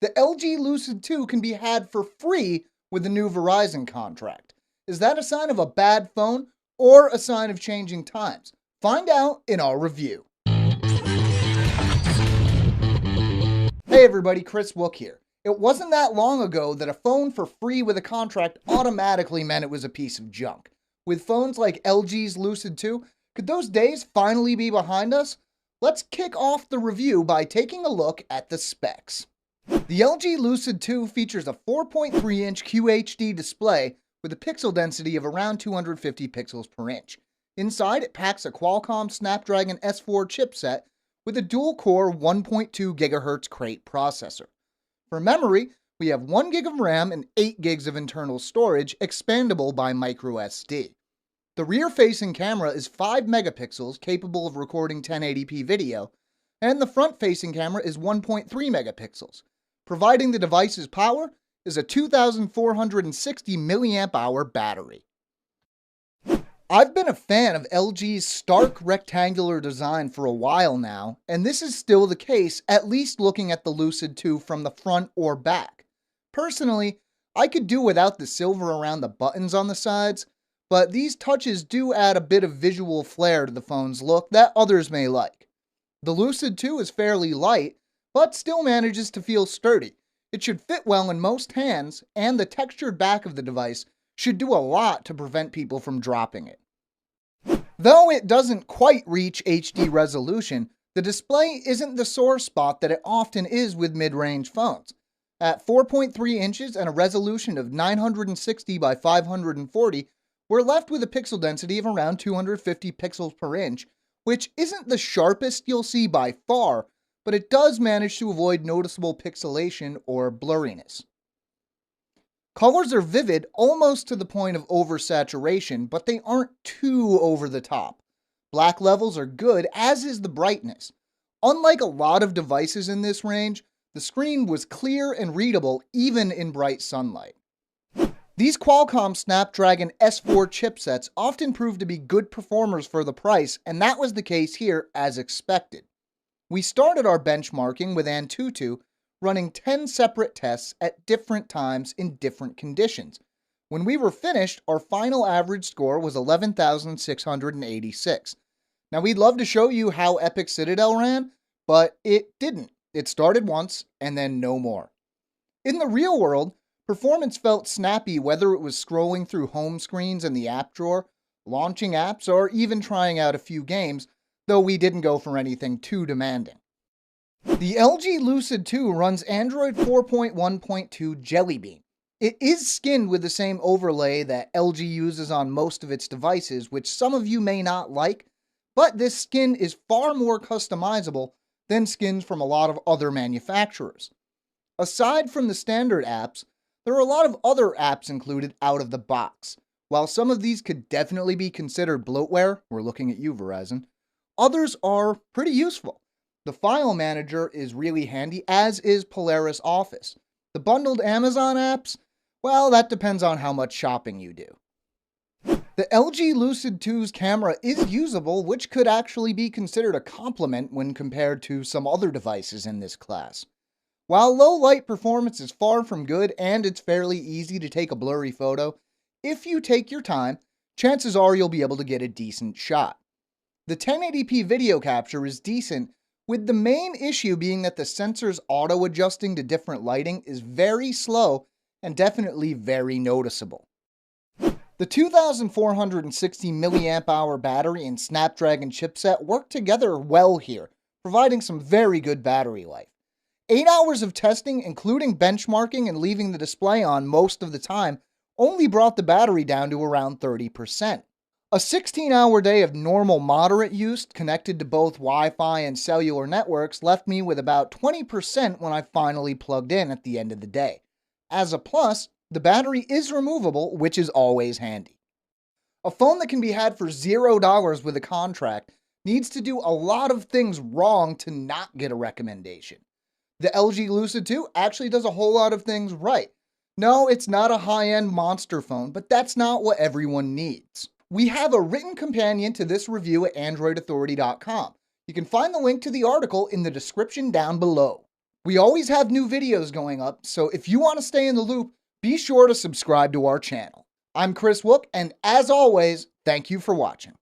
The LG Lucid 2 can be had for free with the new Verizon contract. Is that a sign of a bad phone or a sign of changing times? Find out in our review. Hey everybody, Chris Wook here. It wasn't that long ago that a phone for free with a contract automatically meant it was a piece of junk. With phones like LG's Lucid 2, could those days finally be behind us? Let's kick off the review by taking a look at the specs. The LG Lucid 2 features a 4.3-inch QHD display with a pixel density of around 250 pixels per inch. Inside, it packs a Qualcomm Snapdragon S4 chipset with a dual-core 1.2 GHz Crate processor. For memory, we have 1 GB of RAM and 8 GB of internal storage, expandable by microSD. The rear-facing camera is 5 megapixels, capable of recording 1080p video, and the front-facing camera is 1.3 megapixels. Providing the device's power is a 2,460 mAh battery. I've been a fan of LG's stark rectangular design for a while now, and this is still the case, at least looking at the Lucid 2 from the front or back. Personally, I could do without the silver around the buttons on the sides, but these touches do add a bit of visual flair to the phone's look that others may like. The Lucid 2 is fairly light, but still manages to feel sturdy. It should fit well in most hands, and the textured back of the device should do a lot to prevent people from dropping it. Though it doesn't quite reach HD resolution, the display isn't the sore spot that it often is with mid-range phones. At 4.3 inches and a resolution of 960 by 540, we're left with a pixel density of around 250 pixels per inch, which isn't the sharpest you'll see by far, but it does manage to avoid noticeable pixelation or blurriness. Colors are vivid almost to the point of oversaturation, but they aren't too over the top. Black levels are good, as is the brightness. Unlike a lot of devices in this range, the screen was clear and readable even in bright sunlight. These Qualcomm Snapdragon S4 chipsets often prove to be good performers for the price, and that was the case here as expected. We started our benchmarking with Antutu, running 10 separate tests at different times in different conditions. When we were finished, our final average score was 11,686. Now, we'd love to show you how Epic Citadel ran, but it didn't. It started once and then no more. In the real world, performance felt snappy whether it was scrolling through home screens in the app drawer, launching apps, or even trying out a few games, though we didn't go for anything too demanding. The LG Lucid 2 runs Android 4.1.2 Jelly Bean. It is skinned with the same overlay that LG uses on most of its devices, which some of you may not like, but this skin is far more customizable than skins from a lot of other manufacturers. Aside from the standard apps, there are a lot of other apps included out of the box. While some of these could definitely be considered bloatware, we're looking at you, Verizon, others are pretty useful. The file manager is really handy, as is Polaris Office. The bundled Amazon apps, well, that depends on how much shopping you do. The LG Lucid 2's camera is usable, which could actually be considered a compliment when compared to some other devices in this class. While low light performance is far from good and it's fairly easy to take a blurry photo, if you take your time, chances are you'll be able to get a decent shot. The 1080p video capture is decent, with the main issue being that the sensor's auto-adjusting to different lighting is very slow and definitely very noticeable. The 2,460 mAh battery and Snapdragon chipset work together well here, providing some very good battery life. 8 hours of testing, including benchmarking and leaving the display on most of the time, only brought the battery down to around 30%. A 16-hour day of normal moderate use connected to both Wi-Fi and cellular networks left me with about 20% when I finally plugged in at the end of the day. As a plus, the battery is removable, which is always handy. A phone that can be had for $0 with a contract needs to do a lot of things wrong to not get a recommendation. The LG Lucid 2 actually does a whole lot of things right. No, it's not a high-end monster phone, but that's not what everyone needs. We have a written companion to this review at AndroidAuthority.com. You can find the link to the article in the description down below. We always have new videos going up, so if you want to stay in the loop, be sure to subscribe to our channel. I'm Chris Wook, and as always, thank you for watching.